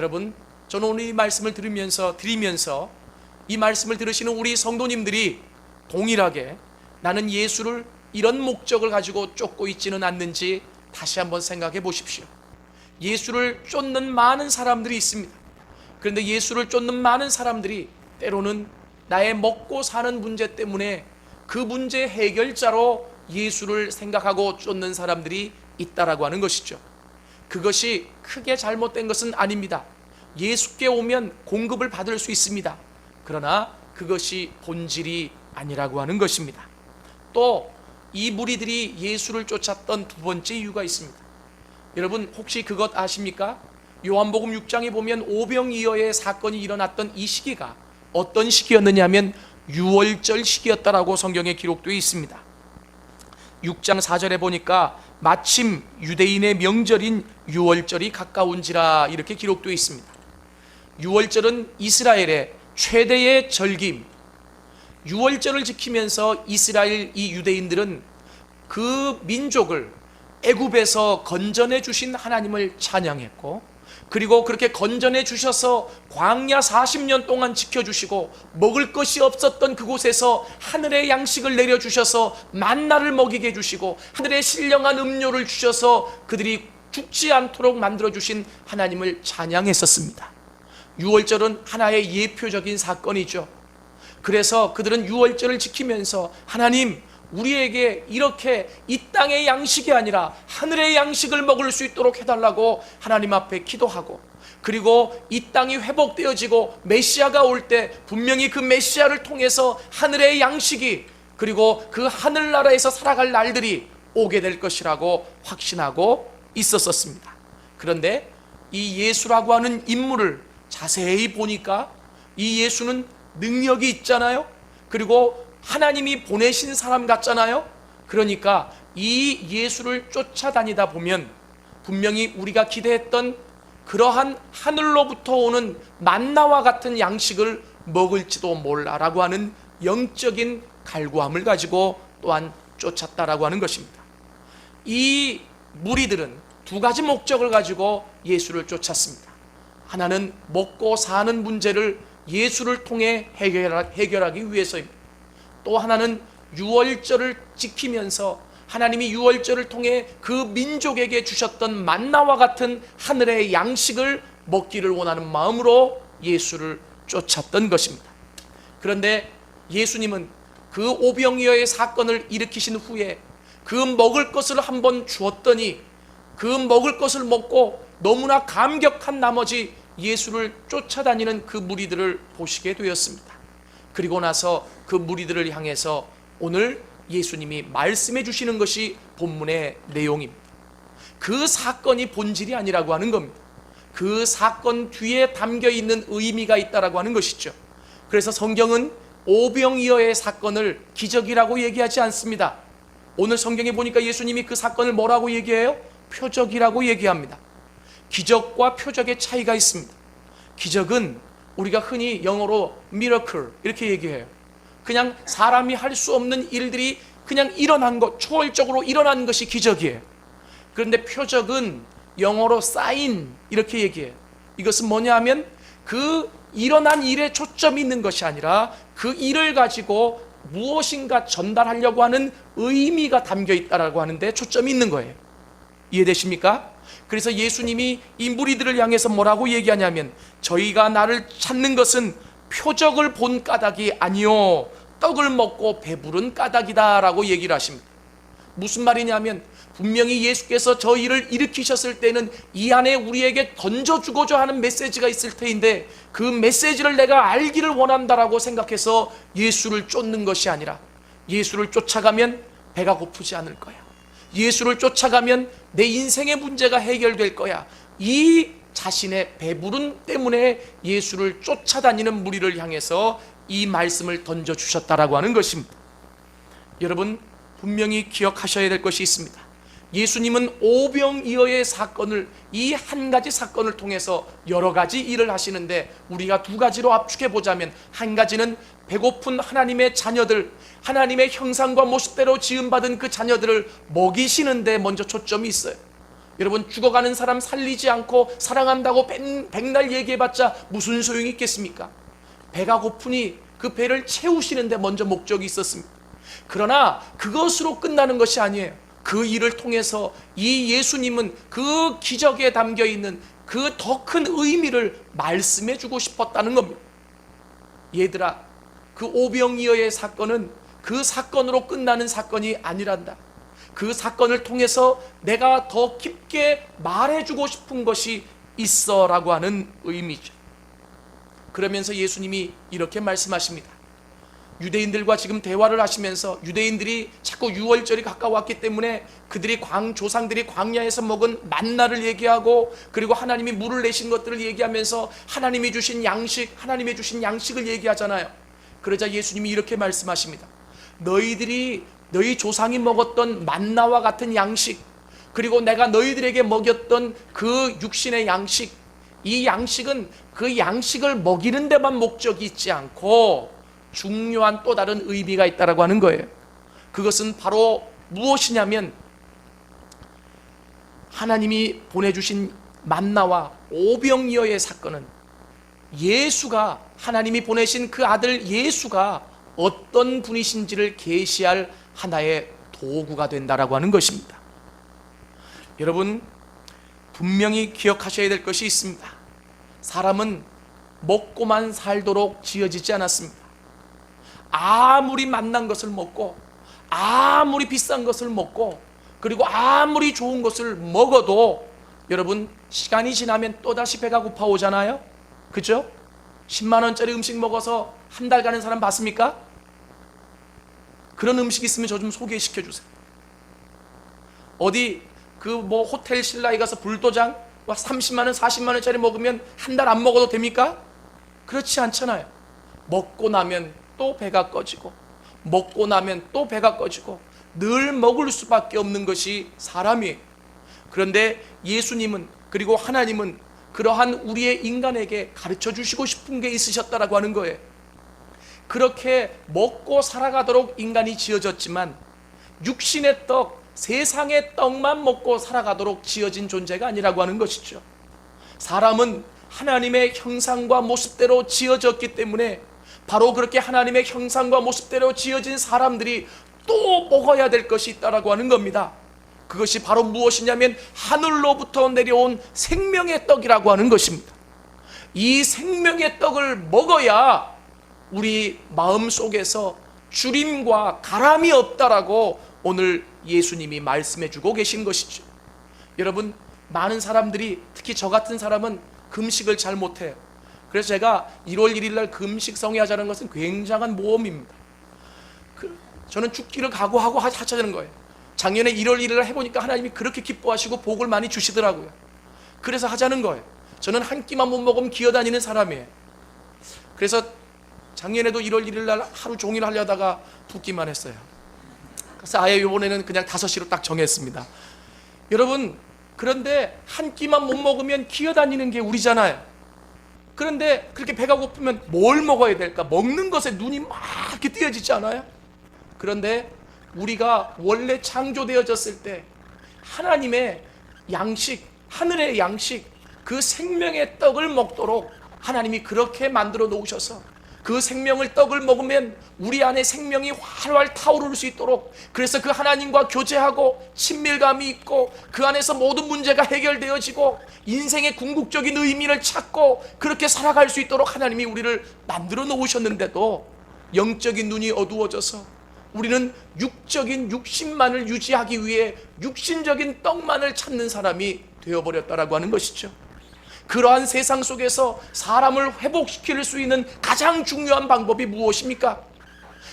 여러분, 저는 오늘 이 말씀을 드리면서 이 말씀을 들으시는 우리 성도님들이 동일하게 나는 예수를 이런 목적을 가지고 쫓고 있지는 않는지 다시 한번 생각해 보십시오. 예수를 쫓는 많은 사람들이 있습니다. 그런데 예수를 쫓는 많은 사람들이 때로는 나의 먹고 사는 문제 때문에 그 문제 해결자로 예수를 생각하고 쫓는 사람들이 있다라고 하는 것이죠. 그것이 크게 잘못된 것은 아닙니다. 예수께 오면 공급을 받을 수 있습니다. 그러나 그것이 본질이 아니라고 하는 것입니다. 또 이 무리들이 예수를 쫓았던 두 번째 이유가 있습니다. 여러분, 혹시 그것 아십니까? 요한복음 6장에 보면 오병이어의 사건이 일어났던 이 시기가 어떤 시기였느냐 하면 유월절 시기였다라고 성경에 기록되어 있습니다. 6장 4절에 보니까 마침 유대인의 명절인 유월절이 가까운지라 이렇게 기록되어 있습니다. 유월절은 이스라엘의 최대의 절기입니다. 유월절을 지키면서 이스라엘 이 유대인들은 그 민족을 애굽에서 건져내 주신 하나님을 찬양했고, 그리고 그렇게 건져내 주셔서 광야 40년 동안 지켜주시고 먹을 것이 없었던 그곳에서 하늘의 양식을 내려주셔서 만나를 먹이게 해주시고 하늘의 신령한 음료를 주셔서 그들이 죽지 않도록 만들어주신 하나님을 찬양했었습니다. 유월절은 하나의 예표적인 사건이죠. 그래서 그들은 유월절을 지키면서 하나님, 우리에게 이렇게 이 땅의 양식이 아니라 하늘의 양식을 먹을 수 있도록 해달라고 하나님 앞에 기도하고, 그리고 이 땅이 회복되어지고 메시아가 올 때 분명히 그 메시아를 통해서 하늘의 양식이, 그리고 그 하늘나라에서 살아갈 날들이 오게 될 것이라고 확신하고 있었습니다. 그런데 이 예수라고 하는 인물을 자세히 보니까 이 예수는 능력이 있잖아요. 그리고 하나님이 보내신 사람 같잖아요. 그러니까 이 예수를 쫓아다니다 보면 분명히 우리가 기대했던 그러한 하늘로부터 오는 만나와 같은 양식을 먹을지도 몰라라고 하는 영적인 갈구함을 가지고 또한 쫓았다라고 하는 것입니다. 이 무리들은 두 가지 목적을 가지고 예수를 쫓았습니다. 하나는 먹고 사는 문제를 예수를 통해 해결하기 위해서입니다. 또 하나는 유월절을 지키면서 하나님이 유월절을 통해 그 민족에게 주셨던 만나와 같은 하늘의 양식을 먹기를 원하는 마음으로 예수를 쫓았던 것입니다. 그런데 예수님은 그 오병이어의 사건을 일으키신 후에 그 먹을 것을 한번 주었더니 그 먹을 것을 먹고 너무나 감격한 나머지 예수를 쫓아다니는 그 무리들을 보시게 되었습니다. 그리고 나서 그 무리들을 향해서 오늘 예수님이 말씀해 주시는 것이 본문의 내용입니다. 그 사건이 본질이 아니라고 하는 겁니다. 그 사건 뒤에 담겨 있는 의미가 있다라고 하는 것이죠. 그래서 성경은 오병이어의 사건을 기적이라고 얘기하지 않습니다. 오늘 성경에 보니까 예수님이 그 사건을 뭐라고 얘기해요? 표적이라고 얘기합니다. 기적과 표적의 차이가 있습니다. 기적은 우리가 흔히 영어로 miracle 이렇게 얘기해요. 그냥 사람이 할 수 없는 일들이 그냥 일어난 것, 초월적으로 일어난 것이 기적이에요. 그런데 표적은 영어로 sign 이렇게 얘기해요. 이것은 뭐냐 하면 그 일어난 일에 초점이 있는 것이 아니라 그 일을 가지고 무엇인가 전달하려고 하는 의미가 담겨 있다라고 하는데 초점이 있는 거예요. 이해되십니까? 그래서 예수님이 이 무리들을 향해서 뭐라고 얘기하냐면 저희가 나를 찾는 것은 표적을 본 까닭이 아니요 떡을 먹고 배부른 까닭이다 라고 얘기를 하십니다. 무슨 말이냐면 분명히 예수께서 저 일을 일으키셨을 때는 이 안에 우리에게 던져주고자 하는 메시지가 있을 터인데 그 메시지를 내가 알기를 원한다라고 생각해서 예수를 쫓는 것이 아니라 예수를 쫓아가면 배가 고프지 않을 거야. 예수를 쫓아가면 내 인생의 문제가 해결될 거야. 이 자신의 배부름 때문에 예수를 쫓아다니는 무리를 향해서 이 말씀을 던져주셨다라고 하는 것입니다. 여러분, 분명히 기억하셔야 될 것이 있습니다. 예수님은 오병이어의 사건을, 이 한 가지 사건을 통해서 여러 가지 일을 하시는데 우리가 두 가지로 압축해 보자면, 한 가지는 배고픈 하나님의 자녀들, 하나님의 형상과 모습대로 지음받은 그 자녀들을 먹이시는데 먼저 초점이 있어요. 여러분, 죽어가는 사람 살리지 않고 사랑한다고 백날 얘기해봤자 무슨 소용이 있겠습니까? 배가 고프니 그 배를 채우시는데 먼저 목적이 있었습니다. 그러나 그것으로 끝나는 것이 아니에요. 그 일을 통해서 이 예수님은 그 기적에 담겨있는 그 더 큰 의미를 말씀해 주고 싶었다는 겁니다. 얘들아, 그 오병이어의 사건은 그 사건으로 끝나는 사건이 아니란다. 그 사건을 통해서 내가 더 깊게 말해주고 싶은 것이 있어 라고 하는 의미죠. 그러면서 예수님이 이렇게 말씀하십니다. 유대인들과 지금 대화를 하시면서 유대인들이 자꾸 유월절이 가까웠기 때문에 그들이 조상들이 광야에서 먹은 만나를 얘기하고, 그리고 하나님이 물을 내신 것들을 얘기하면서 하나님이 주신 양식을 얘기하잖아요. 그러자 예수님이 이렇게 말씀하십니다. 너희 조상이 먹었던 만나와 같은 양식, 그리고 내가 너희들에게 먹였던 그 육신의 양식, 이 양식은 그 양식을 먹이는 데만 목적이 있지 않고 중요한 또 다른 의미가 있다라고 하는 거예요. 그것은 바로 무엇이냐면, 하나님이 보내주신 만나와 오병이어의 사건은 예수가, 하나님이 보내신 그 아들 예수가 어떤 분이신지를 계시할 하나의 도구가 된다라고 하는 것입니다. 여러분, 분명히 기억하셔야 될 것이 있습니다. 사람은 먹고만 살도록 지어지지 않았습니다. 아무리 맛난 것을 먹고, 아무리 비싼 것을 먹고, 그리고 아무리 좋은 것을 먹어도 여러분, 시간이 지나면 또다시 배가 고파오잖아요. 그죠? 10만 원짜리 음식 먹어서 한 달 가는 사람 봤습니까? 그런 음식 있으면 저 좀 소개시켜 주세요. 어디 호텔 신라에 가서 불도장 30만 원, 40만 원짜리 먹으면 한 달 안 먹어도 됩니까? 그렇지 않잖아요. 먹고 나면 또 배가 꺼지고, 먹고 나면 또 배가 꺼지고, 늘 먹을 수밖에 없는 것이 사람이에요. 그런데 예수님은, 그리고 하나님은 그러한 우리의 인간에게 가르쳐 주시고 싶은 게 있으셨다라고 하는 거예요. 그렇게 먹고 살아가도록 인간이 지어졌지만 육신의 떡, 세상의 떡만 먹고 살아가도록 지어진 존재가 아니라고 하는 것이죠. 사람은 하나님의 형상과 모습대로 지어졌기 때문에 바로 그렇게 하나님의 형상과 모습대로 지어진 사람들이 또 먹어야 될 것이 있다라고 하는 겁니다. 그것이 바로 무엇이냐면 하늘로부터 내려온 생명의 떡이라고 하는 것입니다. 이 생명의 떡을 먹어야 우리 마음속에서 주림과 가람이 없다라고 오늘 예수님이 말씀해 주고 계신 것이죠. 여러분, 많은 사람들이, 특히 저 같은 사람은 금식을 잘 못해요. 그래서 제가 1월 1일 날 금식 성회하자는 것은 굉장한 모험입니다. 저는 죽기를 각오하고 하자는 거예요. 작년에 1월 1일 날 해보니까 하나님이 그렇게 기뻐하시고 복을 많이 주시더라고요. 그래서 하자는 거예요. 저는 한 끼만 못 먹으면 기어다니는 사람이에요. 그래서 작년에도 1월 1일 날 하루 종일 하려다가 2끼만 했어요. 그래서 아예 이번에는 그냥 5시로 딱 정했습니다. 여러분, 그런데 한 끼만 못 먹으면 기어다니는 게 우리잖아요. 그런데 그렇게 배가 고프면 뭘 먹어야 될까? 먹는 것에 눈이 막 이렇게 띄어지지 않아요? 그런데 우리가 원래 창조되어졌을 때 하나님의 양식, 하늘의 양식, 그 생명의 떡을 먹도록 하나님이 그렇게 만들어 놓으셔서 그 생명을 떡을 먹으면 우리 안에 생명이 활활 타오를 수 있도록, 그래서 그 하나님과 교제하고 친밀감이 있고 그 안에서 모든 문제가 해결되어지고 인생의 궁극적인 의미를 찾고 그렇게 살아갈 수 있도록 하나님이 우리를 만들어 놓으셨는데도 영적인 눈이 어두워져서 우리는 육적인 육신만을 유지하기 위해 육신적인 떡만을 찾는 사람이 되어버렸다라고 하는 것이죠. 그러한 세상 속에서 사람을 회복시킬 수 있는 가장 중요한 방법이 무엇입니까?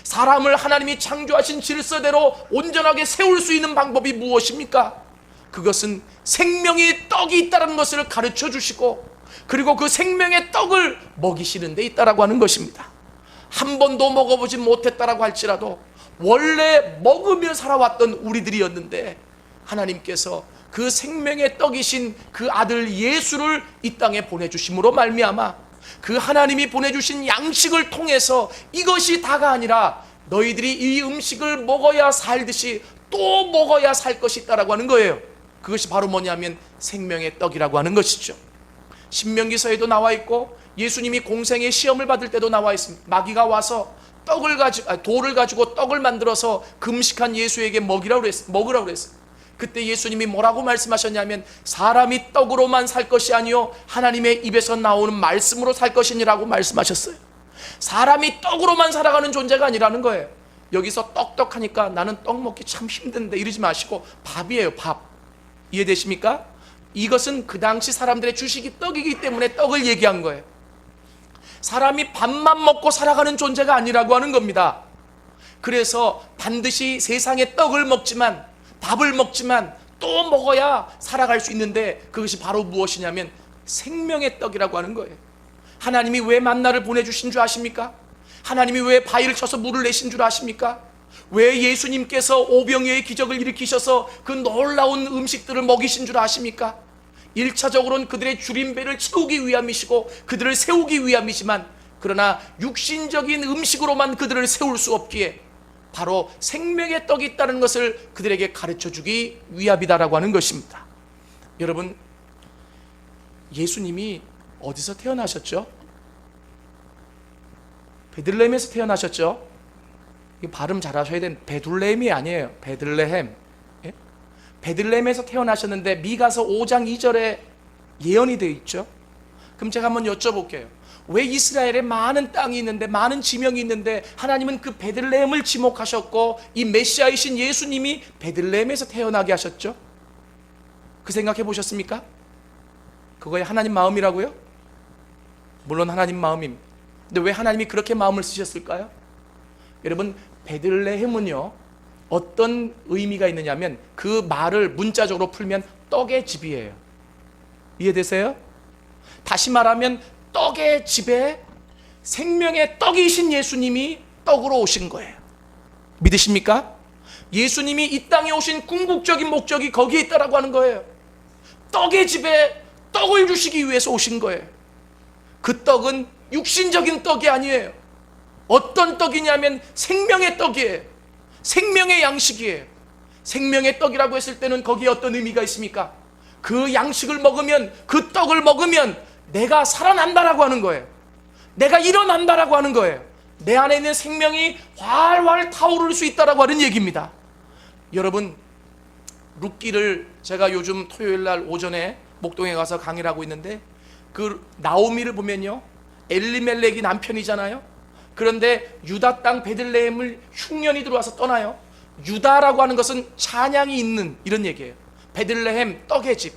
사람을 하나님이 창조하신 질서대로 온전하게 세울 수 있는 방법이 무엇입니까? 그것은 생명의 떡이 있다는 것을 가르쳐 주시고, 그리고 그 생명의 떡을 먹이시는 데 있다라고 하는 것입니다. 한 번도 먹어보지 못했다라고 할지라도 원래 먹으며 살아왔던 우리들이었는데 하나님께서 그 생명의 떡이신 그 아들 예수를 이 땅에 보내주심으로 말미암아 그 하나님이 보내주신 양식을 통해서 이것이 다가 아니라 너희들이 이 음식을 먹어야 살듯이 또 먹어야 살 것이 있다라고 하는 거예요. 그것이 바로 뭐냐면 생명의 떡이라고 하는 것이죠. 신명기서에도 나와 있고 예수님이 공생의 시험을 받을 때도 나와 있습니다. 마귀가 와서 돌을 가지고 떡을 만들어서 금식한 예수에게 먹으라고 그랬어요. 그때 예수님이 뭐라고 말씀하셨냐면 사람이 떡으로만 살 것이 아니요 하나님의 입에서 나오는 말씀으로 살 것이니라고 말씀하셨어요. 사람이 떡으로만 살아가는 존재가 아니라는 거예요. 여기서 떡떡하니까 나는 떡 먹기 참 힘든데 이러지 마시고 밥이에요. 밥. 이해되십니까? 이것은 그 당시 사람들의 주식이 떡이기 때문에 떡을 얘기한 거예요. 사람이 밥만 먹고 살아가는 존재가 아니라고 하는 겁니다. 그래서 반드시 세상의 떡을 먹지만, 밥을 먹지만 또 먹어야 살아갈 수 있는데 그것이 바로 무엇이냐면 생명의 떡이라고 하는 거예요. 하나님이 왜 만나를 보내주신 줄 아십니까? 하나님이 왜 바위를 쳐서 물을 내신 줄 아십니까? 왜 예수님께서 오병이어의 기적을 일으키셔서 그 놀라운 음식들을 먹이신 줄 아십니까? 1차적으로는 그들의 줄임배를 채우기 위함이시고 그들을 세우기 위함이지만, 그러나 육신적인 음식으로만 그들을 세울 수 없기에 바로 생명의 떡이 있다는 것을 그들에게 가르쳐주기 위함이다라고 하는 것입니다. 여러분, 예수님이 어디서 태어나셨죠? 베들레헴에서 태어나셨죠? 이거 발음 잘 하셔야 되는, 베둘레헴이 아니에요. 베들레헴. 예? 베들레헴에서 태어나셨는데 미가서 5장 2절에 예언이 되어 있죠. 그럼 제가 한번 여쭤볼게요. 왜 이스라엘에 많은 땅이 있는데, 많은 지명이 있는데 하나님은 그 베들레헴을 지목하셨고 이 메시아이신 예수님이 베들레헴에서 태어나게 하셨죠? 그 생각해 보셨습니까? 그거에 하나님 마음이라고요? 물론 하나님 마음입니다. 근데 왜 하나님이 그렇게 마음을 쓰셨을까요? 여러분, 베들레헴은요 어떤 의미가 있느냐면 그 말을 문자적으로 풀면 떡의 집이에요. 이해되세요? 다시 말하면 떡의 집에 생명의 떡이신 예수님이 떡으로 오신 거예요. 믿으십니까? 예수님이 이 땅에 오신 궁극적인 목적이 거기에 있다라고 하는 거예요. 떡의 집에 떡을 주시기 위해서 오신 거예요. 그 떡은 육신적인 떡이 아니에요. 어떤 떡이냐면 생명의 떡이에요. 생명의 양식이에요. 생명의 떡이라고 했을 때는 거기에 어떤 의미가 있습니까? 그 양식을 먹으면, 그 떡을 먹으면 내가 살아난다라고 하는 거예요. 내가 일어난다라고 하는 거예요. 내 안에 있는 생명이 활활 타오를 수 있다라고 하는 얘기입니다. 여러분, 룻기를 제가 요즘 토요일날 오전에 목동에 가서 강의를 하고 있는데, 그 나오미를 보면요 엘리멜렉이 남편이잖아요. 그런데 유다 땅 베들레헴을 흉년이 들어와서 떠나요. 유다라고 하는 것은 찬양이 있는 이런 얘기예요. 베들레헴 떡의 집.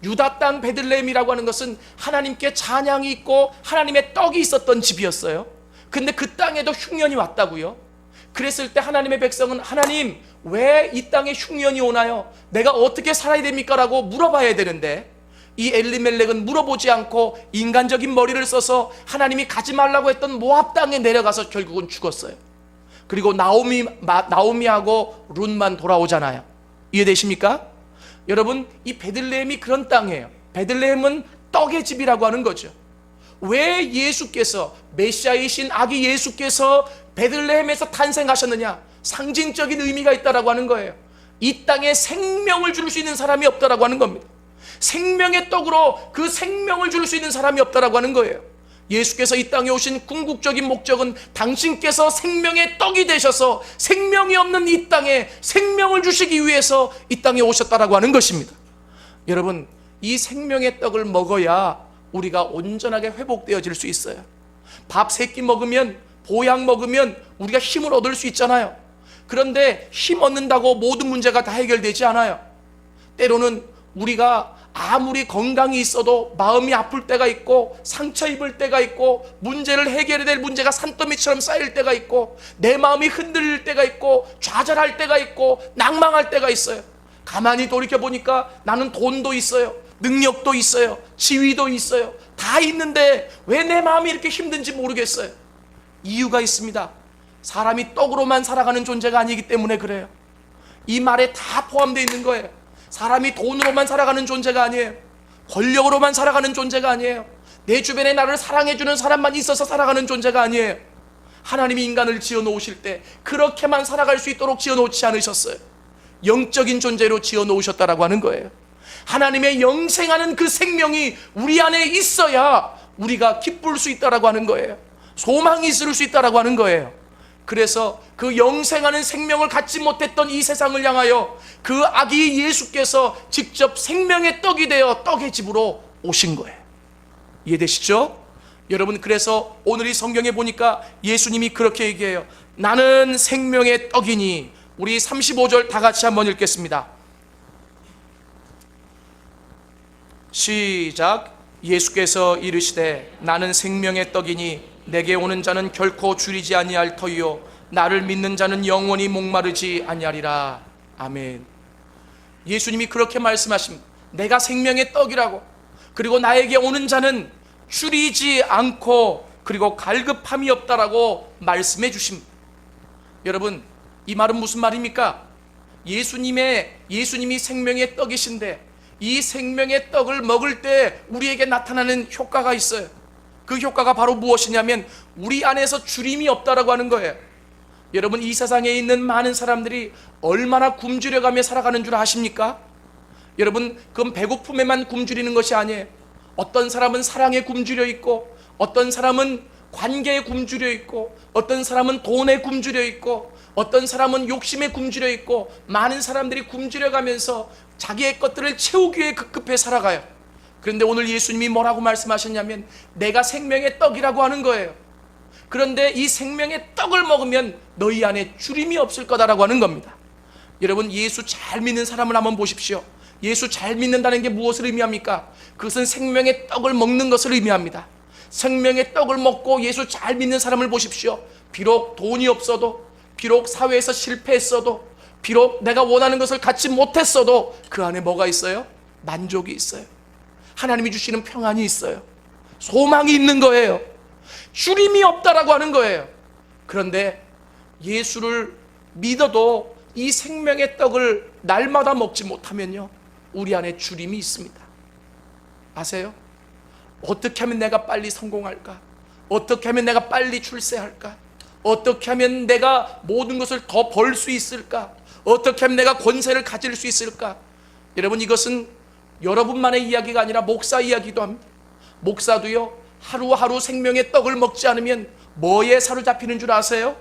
유다 땅 베들레헴이라고 하는 것은 하나님께 찬양이 있고 하나님의 떡이 있었던 집이었어요. 근데 그 땅에도 흉년이 왔다고요. 그랬을 때 하나님의 백성은 하나님 왜 이 땅에 흉년이 오나요? 내가 어떻게 살아야 됩니까? 라고 물어봐야 되는데 이 엘리멜렉은 물어보지 않고 인간적인 머리를 써서 하나님이 가지 말라고 했던 모압 땅에 내려가서 결국은 죽었어요. 그리고 나오미하고 룻만 돌아오잖아요. 이해되십니까? 여러분, 이 베들레헴이 그런 땅이에요. 베들레헴은 떡의 집이라고 하는 거죠. 왜 예수께서, 메시아이신 아기 예수께서 베들레헴에서 탄생하셨느냐? 상징적인 의미가 있다라고 하는 거예요. 이 땅에 생명을 줄 수 있는 사람이 없다라고 하는 겁니다. 생명의 떡으로 그 생명을 줄 수 있는 사람이 없다라고 하는 거예요. 예수께서 이 땅에 오신 궁극적인 목적은 당신께서 생명의 떡이 되셔서 생명이 없는 이 땅에 생명을 주시기 위해서 이 땅에 오셨다라고 하는 것입니다. 여러분, 이 생명의 떡을 먹어야 우리가 온전하게 회복되어질 수 있어요. 밥 3끼 먹으면, 보약 먹으면 우리가 힘을 얻을 수 있잖아요. 그런데 힘 얻는다고 모든 문제가 다 해결되지 않아요. 때로는 우리가 아무리 건강이 있어도 마음이 아플 때가 있고, 상처 입을 때가 있고, 문제를 해결해야 될 문제가 산더미처럼 쌓일 때가 있고, 내 마음이 흔들릴 때가 있고, 좌절할 때가 있고, 낭망할 때가 있어요. 가만히 돌이켜보니까 나는 돈도 있어요, 능력도 있어요, 지위도 있어요, 다 있는데 왜 내 마음이 이렇게 힘든지 모르겠어요. 이유가 있습니다. 사람이 떡으로만 살아가는 존재가 아니기 때문에 그래요. 이 말에 다 포함되어 있는 거예요. 사람이 돈으로만 살아가는 존재가 아니에요. 권력으로만 살아가는 존재가 아니에요. 내 주변에 나를 사랑해주는 사람만 있어서 살아가는 존재가 아니에요. 하나님이 인간을 지어놓으실 때 그렇게만 살아갈 수 있도록 지어놓지 않으셨어요. 영적인 존재로 지어 놓으셨다라고 하는 거예요. 하나님의 영생하는 그 생명이 우리 안에 있어야 우리가 기쁠 수 있다라고 하는 거예요. 소망이 있을 수 있다라고 하는 거예요. 그래서 그 영생하는 생명을 갖지 못했던 이 세상을 향하여 그 아기 예수께서 직접 생명의 떡이 되어 떡의 집으로 오신 거예요. 이해되시죠? 여러분, 그래서 오늘 이 성경에 보니까 예수님이 그렇게 얘기해요. 나는 생명의 떡이니. 우리 35절 다 같이 한번 읽겠습니다. 시작. 예수께서 이르시되 나는 생명의 떡이니 내게 오는 자는 결코 줄이지 아니할 터이요 나를 믿는 자는 영원히 목마르지 아니하리라. 아멘. 예수님이 그렇게 말씀하십니다. 내가 생명의 떡이라고. 그리고 나에게 오는 자는 줄이지 않고 그리고 갈급함이 없다라고 말씀해 주십니다. 여러분, 이 말은 무슨 말입니까? 예수님이 생명의 떡이신데 이 생명의 떡을 먹을 때 우리에게 나타나는 효과가 있어요. 그 효과가 바로 무엇이냐면 우리 안에서 주림이 없다라고 하는 거예요. 여러분, 이 세상에 있는 많은 사람들이 얼마나 굶주려가며 살아가는 줄 아십니까? 여러분, 그건 배고픔에만 굶주리는 것이 아니에요. 어떤 사람은 사랑에 굶주려 있고, 어떤 사람은 관계에 굶주려 있고, 어떤 사람은 돈에 굶주려 있고, 어떤 사람은 욕심에 굶주려 있고, 많은 사람들이 굶주려 가면서 자기의 것들을 채우기 위해 급급해 살아가요. 그런데 오늘 예수님이 뭐라고 말씀하셨냐면 내가 생명의 떡이라고 하는 거예요. 그런데 이 생명의 떡을 먹으면 너희 안에 주림이 없을 거다라고 하는 겁니다. 여러분, 예수 잘 믿는 사람을 한번 보십시오. 예수 잘 믿는다는 게 무엇을 의미합니까? 그것은 생명의 떡을 먹는 것을 의미합니다. 생명의 떡을 먹고 예수 잘 믿는 사람을 보십시오. 비록 돈이 없어도, 비록 사회에서 실패했어도, 비록 내가 원하는 것을 갖지 못했어도 그 안에 뭐가 있어요? 만족이 있어요. 하나님이 주시는 평안이 있어요. 소망이 있는 거예요. 주림이 없다라고 하는 거예요. 그런데 예수를 믿어도 이 생명의 떡을 날마다 먹지 못하면요, 우리 안에 주림이 있습니다. 아세요? 어떻게 하면 내가 빨리 성공할까? 어떻게 하면 내가 빨리 출세할까? 어떻게 하면 내가 모든 것을 더 벌 수 있을까? 어떻게 하면 내가 권세를 가질 수 있을까? 여러분, 이것은 여러분만의 이야기가 아니라 목사 이야기도 합니다. 목사도요, 하루하루 생명의 떡을 먹지 않으면 뭐에 사로잡히는 줄 아세요?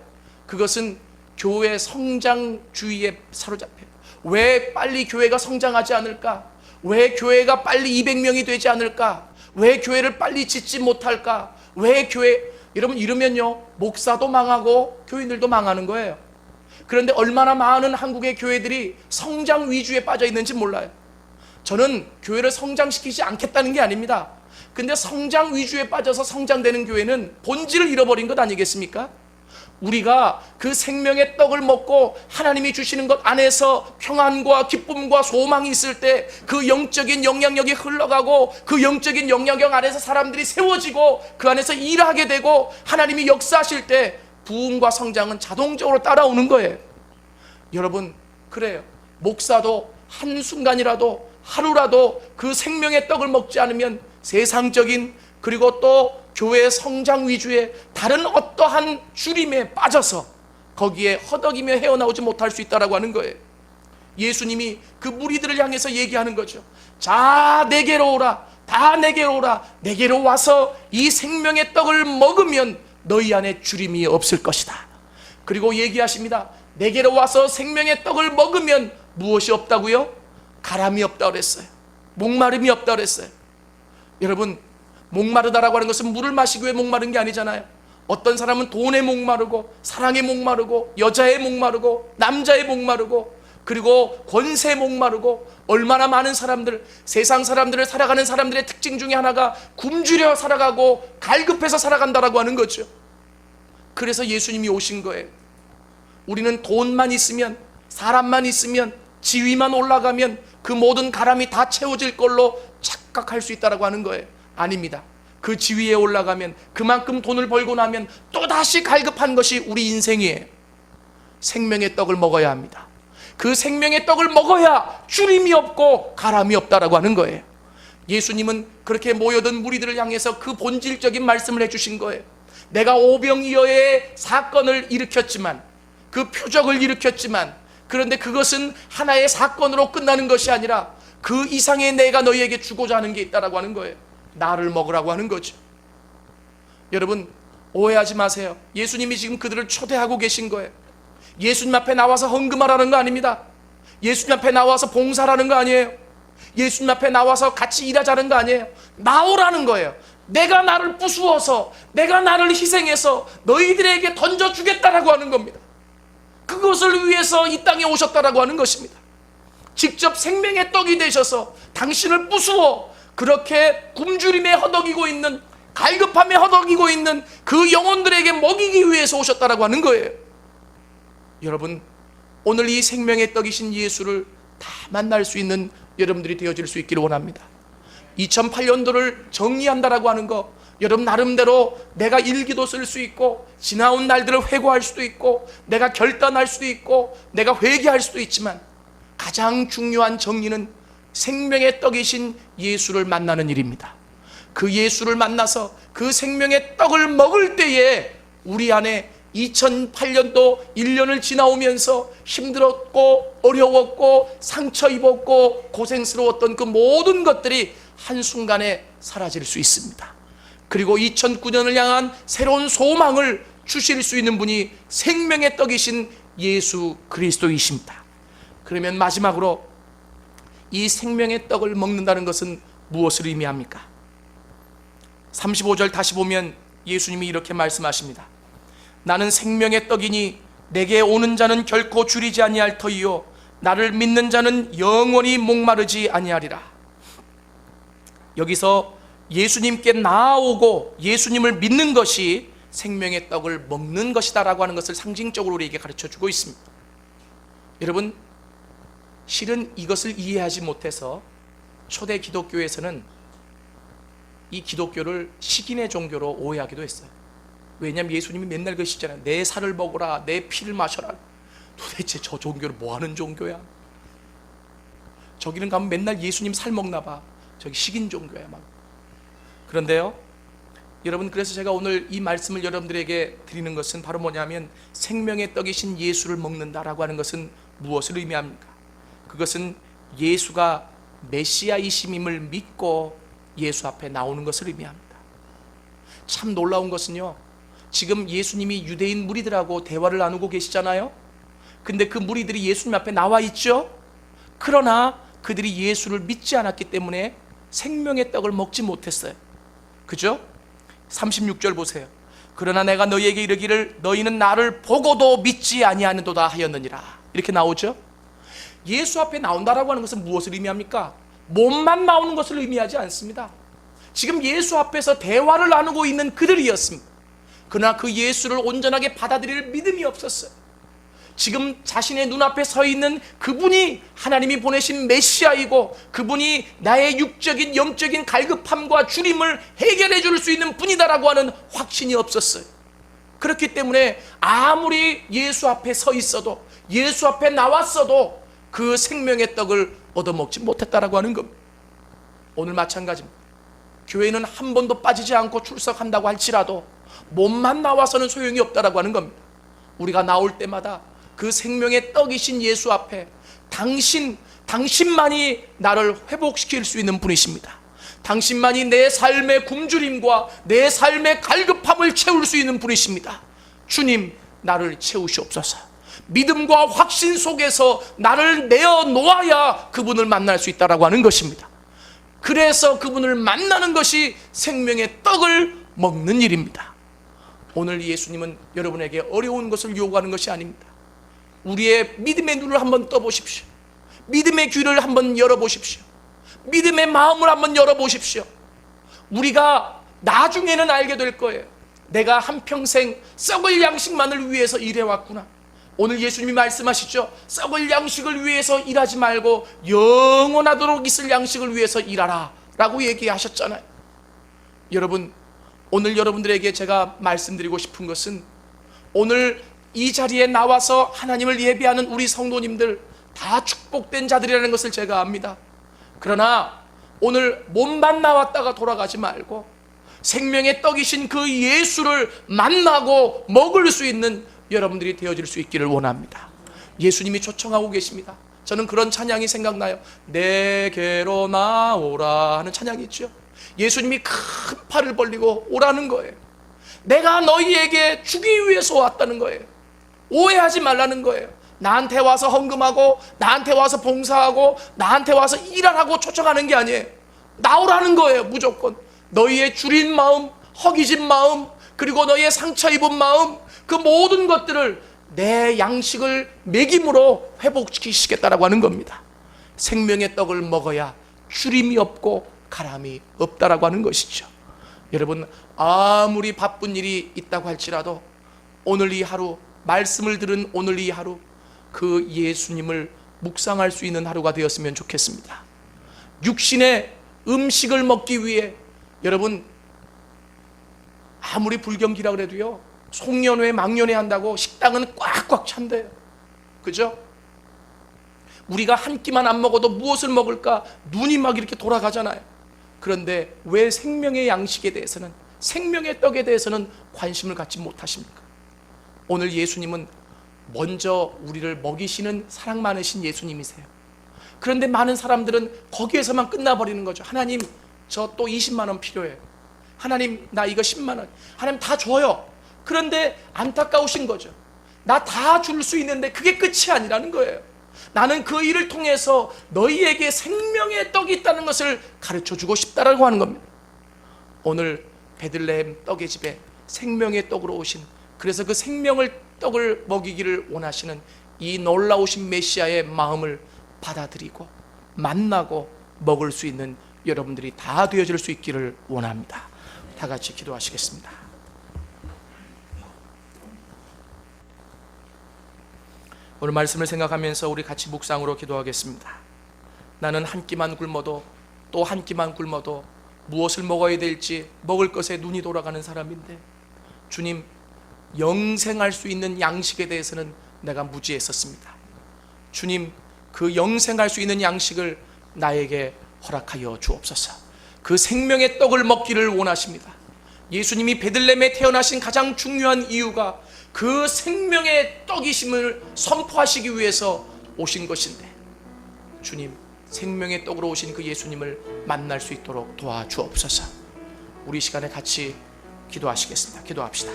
그것은 교회 성장주의에 사로잡혀요. 왜 빨리 교회가 성장하지 않을까? 왜 교회가 빨리 200명이 되지 않을까? 왜 교회를 빨리 짓지 못할까? 왜 교회, 여러분, 이러면요, 목사도 망하고 교인들도 망하는 거예요. 그런데 얼마나 많은 한국의 교회들이 성장 위주에 빠져 있는지 몰라요. 저는 교회를 성장시키지 않겠다는 게 아닙니다. 근데 성장 위주에 빠져서 성장되는 교회는 본질을 잃어버린 것 아니겠습니까? 우리가 그 생명의 떡을 먹고 하나님이 주시는 것 안에서 평안과 기쁨과 소망이 있을 때 그 영적인 영향력이 흘러가고 그 영적인 영향력 안에서 사람들이 세워지고 그 안에서 일하게 되고 하나님이 역사하실 때 부흥과 성장은 자동적으로 따라오는 거예요. 여러분, 그래요. 목사도 한순간이라도 하루라도 그 생명의 떡을 먹지 않으면 세상적인, 그리고 또 교회의 성장 위주의 다른 어떠한 주림에 빠져서 거기에 허덕이며 헤어나오지 못할 수 있다라고 하는 거예요. 예수님이 그 무리들을 향해서 얘기하는 거죠. 자, 내게로 오라. 다 내게로 오라. 내게로 와서 이 생명의 떡을 먹으면 너희 안에 주림이 없을 것이다. 그리고 얘기하십니다. 내게로 와서 생명의 떡을 먹으면 무엇이 없다고요? 가람이 없다고 그랬어요. 목마름이 없다고 그랬어요. 여러분, 목마르다라고 하는 것은 물을 마시기 위해 목마른 게 아니잖아요. 어떤 사람은 돈에 목마르고, 사랑에 목마르고, 여자에 목마르고, 남자에 목마르고, 그리고 권세에 목마르고, 얼마나 많은 사람들, 세상 사람들을 살아가는 사람들의 특징 중에 하나가 굶주려 살아가고 갈급해서 살아간다라고 하는 거죠. 그래서 예수님이 오신 거예요. 우리는 돈만 있으면, 사람만 있으면, 지위만 올라가면 그 모든 가람이 다 채워질 걸로 착각할 수 있다라고 하는 거예요. 아닙니다. 그 지위에 올라가면, 그만큼 돈을 벌고 나면 또다시 갈급한 것이 우리 인생이에요. 생명의 떡을 먹어야 합니다. 그 생명의 떡을 먹어야 주림이 없고 가람이 없다라고 하는 거예요. 예수님은 그렇게 모여든 무리들을 향해서 그 본질적인 말씀을 해주신 거예요. 내가 오병이어의 사건을 일으켰지만, 그 표적을 일으켰지만, 그런데 그것은 하나의 사건으로 끝나는 것이 아니라 그 이상의 내가 너희에게 주고자 하는 게 있다라고 하는 거예요. 나를 먹으라고 하는 거죠. 여러분, 오해하지 마세요. 예수님이 지금 그들을 초대하고 계신 거예요. 예수님 앞에 나와서 헌금하라는 거 아닙니다. 예수님 앞에 나와서 봉사라는 거 아니에요. 예수님 앞에 나와서 같이 일하자는 거 아니에요. 나오라는 거예요. 내가 나를 부수어서, 내가 나를 희생해서 너희들에게 던져주겠다라고 하는 겁니다. 그것을 위해서 이 땅에 오셨다라고 하는 것입니다. 직접 생명의 떡이 되셔서 당신을 부수어 그렇게 굶주림에 허덕이고 있는, 갈급함에 허덕이고 있는 그 영혼들에게 먹이기 위해서 오셨다라고 하는 거예요. 여러분, 오늘 이 생명의 떡이신 예수를 다 만날 수 있는 여러분들이 되어질 수 있기를 원합니다. 2008년도를 정리한다라고 하는 거, 여러분 나름대로 내가 일기도 쓸 수 있고 지나온 날들을 회고할 수도 있고 내가 결단할 수도 있고 내가 회개할 수도 있지만, 가장 중요한 정리는 생명의 떡이신 예수를 만나는 일입니다. 그 예수를 만나서 그 생명의 떡을 먹을 때에 우리 안에 2008년도 1년을 지나오면서 힘들었고 어려웠고 상처 입었고 고생스러웠던 그 모든 것들이 한순간에 사라질 수 있습니다. 그리고 2009년을 향한 새로운 소망을 주실 수 있는 분이 생명의 떡이신 예수 그리스도이십니다. 그러면 마지막으로 이 생명의 떡을 먹는다는 것은 무엇을 의미합니까? 35절 다시 보면 예수님이 이렇게 말씀하십니다. 나는 생명의 떡이니 내게 오는 자는 결코 줄이지 아니할 터이요 나를 믿는 자는 영원히 목마르지 아니하리라. 여기서 예수님께 나아오고 예수님을 믿는 것이 생명의 떡을 먹는 것이다라고 하는 것을 상징적으로 우리에게 가르쳐주고 있습니다. 여러분, 실은 이것을 이해하지 못해서 초대 기독교에서는 이 기독교를 식인의 종교로 오해하기도 했어요. 왜냐하면 예수님이 맨날 그러시잖아요. 내 살을 먹어라, 내 피를 마셔라. 도대체 저 종교는 뭐 하는 종교야? 저기는 가면 맨날 예수님 살 먹나 봐. 저기 식인 종교야 막. 그런데요, 여러분, 그래서 제가 오늘 이 말씀을 여러분들에게 드리는 것은 바로 뭐냐면, 생명의 떡이신 예수를 먹는다라고 하는 것은 무엇을 의미합니까? 그것은 예수가 메시아이심임을 믿고 예수 앞에 나오는 것을 의미합니다. 참 놀라운 것은요, 지금 예수님이 유대인 무리들하고 대화를 나누고 계시잖아요. 근데 그 무리들이 예수님 앞에 나와 있죠. 그러나 그들이 예수를 믿지 않았기 때문에 생명의 떡을 먹지 못했어요. 그죠? 36절 보세요. 그러나 내가 너희에게 이르기를 너희는 나를 보고도 믿지 아니하는도다 하였느니라. 이렇게 나오죠. 예수 앞에 나온다라고 하는 것은 무엇을 의미합니까? 몸만 나오는 것을 의미하지 않습니다. 지금 예수 앞에서 대화를 나누고 있는 그들이었습니다. 그러나 그 예수를 온전하게 받아들일 믿음이 없었어요. 지금 자신의 눈앞에 서 있는 그분이 하나님이 보내신 메시아이고 그분이 나의 육적인 영적인 갈급함과 주림을 해결해 줄 수 있는 분이다라고 하는 확신이 없었어요. 그렇기 때문에 아무리 예수 앞에 서 있어도, 예수 앞에 나왔어도 그 생명의 떡을 얻어먹지 못했다라고 하는 겁니다. 오늘 마찬가지입니다. 교회는 한 번도 빠지지 않고 출석한다고 할지라도 몸만 나와서는 소용이 없다라고 하는 겁니다. 우리가 나올 때마다 그 생명의 떡이신 예수 앞에 당신만이 나를 회복시킬 수 있는 분이십니다. 당신만이 내 삶의 굶주림과 내 삶의 갈급함을 채울 수 있는 분이십니다. 주님, 나를 채우시옵소서. 믿음과 확신 속에서 나를 내어놓아야 그분을 만날 수 있다라고 하는 것입니다. 그래서 그분을 만나는 것이 생명의 떡을 먹는 일입니다. 오늘 예수님은 여러분에게 어려운 것을 요구하는 것이 아닙니다. 우리의 믿음의 눈을 한번 떠보십시오. 믿음의 귀를 한번 열어보십시오. 믿음의 마음을 한번 열어보십시오. 우리가 나중에는 알게 될 거예요. 내가 한평생 썩을 양식만을 위해서 일해왔구나. 오늘 예수님이 말씀하시죠. 썩을 양식을 위해서 일하지 말고 영원하도록 있을 양식을 위해서 일하라 라고 얘기하셨잖아요. 여러분, 오늘 여러분들에게 제가 말씀드리고 싶은 것은, 오늘 이 자리에 나와서 하나님을 예배하는 우리 성도님들 다 축복된 자들이라는 것을 제가 압니다. 그러나 오늘 몸만 나왔다가 돌아가지 말고 생명의 떡이신 그 예수를 만나고 먹을 수 있는 여러분들이 되어질 수 있기를 원합니다. 예수님이 초청하고 계십니다. 저는 그런 찬양이 생각나요. 내게로 나오라 하는 찬양이 있죠. 예수님이 큰 팔을 벌리고 오라는 거예요. 내가 너희에게 주기 위해서 왔다는 거예요. 오해하지 말라는 거예요. 나한테 와서 헌금하고 나한테 와서 봉사하고 나한테 와서 일하라고 초청하는 게 아니에요. 나오라는 거예요. 무조건 너희의 줄인 마음, 허기진 마음, 그리고 너희의 상처 입은 마음, 그 모든 것들을 내 양식을 먹임으로 회복시키시겠다라고 하는 겁니다. 생명의 떡을 먹어야 주림이 없고 가람이 없다라고 하는 것이죠. 여러분, 아무리 바쁜 일이 있다고 할지라도 오늘 이 하루, 말씀을 들은 오늘 이 하루, 그 예수님을 묵상할 수 있는 하루가 되었으면 좋겠습니다. 육신의 음식을 먹기 위해, 여러분, 아무리 불경기라 그래도요, 송년회 망년회 한다고 식당은 꽉꽉 찬대요. 그죠? 우리가 한 끼만 안 먹어도 무엇을 먹을까 눈이 막 이렇게 돌아가잖아요. 그런데 왜 생명의 양식에 대해서는, 생명의 떡에 대해서는 관심을 갖지 못하십니까? 오늘 예수님은 먼저 우리를 먹이시는 사랑 많으신 예수님이세요. 그런데 많은 사람들은 거기에서만 끝나버리는 거죠. 하나님, 저 또 20만 원 필요해요. 하나님, 나 이거 10만 원. 하나님, 다 줘요. 그런데 안타까우신 거죠. 나 다 줄 수 있는데 그게 끝이 아니라는 거예요. 나는 그 일을 통해서 너희에게 생명의 떡이 있다는 것을 가르쳐주고 싶다라고 하는 겁니다. 오늘 베들레헴 떡의 집에 생명의 떡으로 오신, 그래서 그 생명의 떡을 먹이기를 원하시는 이 놀라우신 메시아의 마음을 받아들이고 만나고 먹을 수 있는 여러분들이 다 되어질 수 있기를 원합니다. 다 같이 기도하시겠습니다. 오늘 말씀을 생각하면서 우리 같이 묵상으로 기도하겠습니다. 나는 한 끼만 굶어도, 또 한 끼만 굶어도 무엇을 먹어야 될지 먹을 것에 눈이 돌아가는 사람인데, 주님, 영생할 수 있는 양식에 대해서는 내가 무지했었습니다. 주님, 그 영생할 수 있는 양식을 나에게 허락하여 주옵소서. 그 생명의 떡을 먹기를 원하십니다. 예수님이 베들레헴에 태어나신 가장 중요한 이유가 그 생명의 떡이심을 선포하시기 위해서 오신 것인데, 주님, 생명의 떡으로 오신 그 예수님을 만날 수 있도록 도와주옵소서. 우리 시간에 같이 기도하시겠습니다. 기도합시다.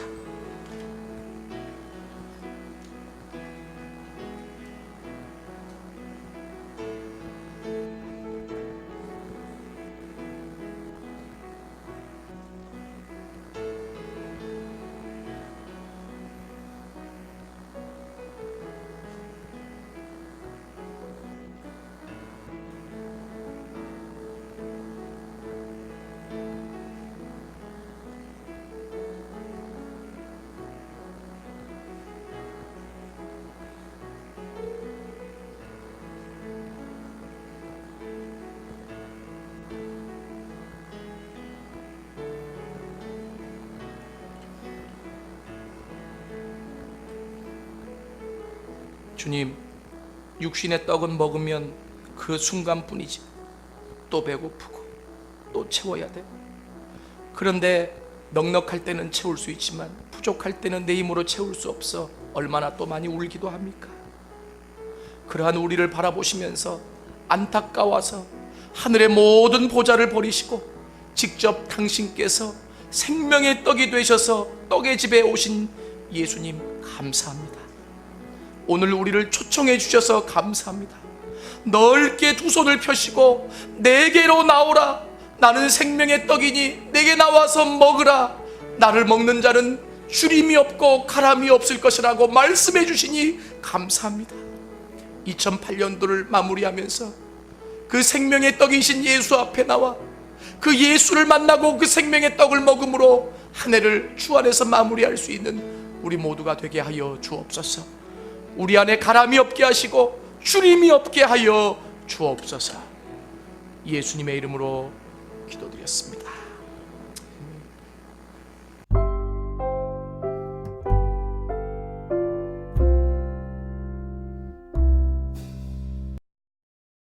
주님, 육신의 떡은 먹으면 그 순간뿐이지 또 배고프고 또 채워야 돼. 그런데 넉넉할 때는 채울 수 있지만 부족할 때는 내 힘으로 채울 수 없어 얼마나 또 많이 울기도 합니까? 그러한 우리를 바라보시면서 안타까워서 하늘의 모든 보좌를 버리시고 직접 당신께서 생명의 떡이 되셔서 떡의 집에 오신 예수님, 감사합니다. 오늘 우리를 초청해 주셔서 감사합니다. 넓게 두 손을 펴시고 내게로 나오라. 나는 생명의 떡이니 내게 나와서 먹으라. 나를 먹는 자는 주림이 없고 가람이 없을 것이라고 말씀해 주시니 감사합니다. 2008년도를 마무리하면서 그 생명의 떡이신 예수 앞에 나와 그 예수를 만나고 그 생명의 떡을 먹음으로 한 해를 주 안에서 마무리할 수 있는 우리 모두가 되게 하여 주옵소서. 우리 안에 가람이 없게 하시고 주림이 없게 하여 주옵소서. 예수님의 이름으로 기도드렸습니다.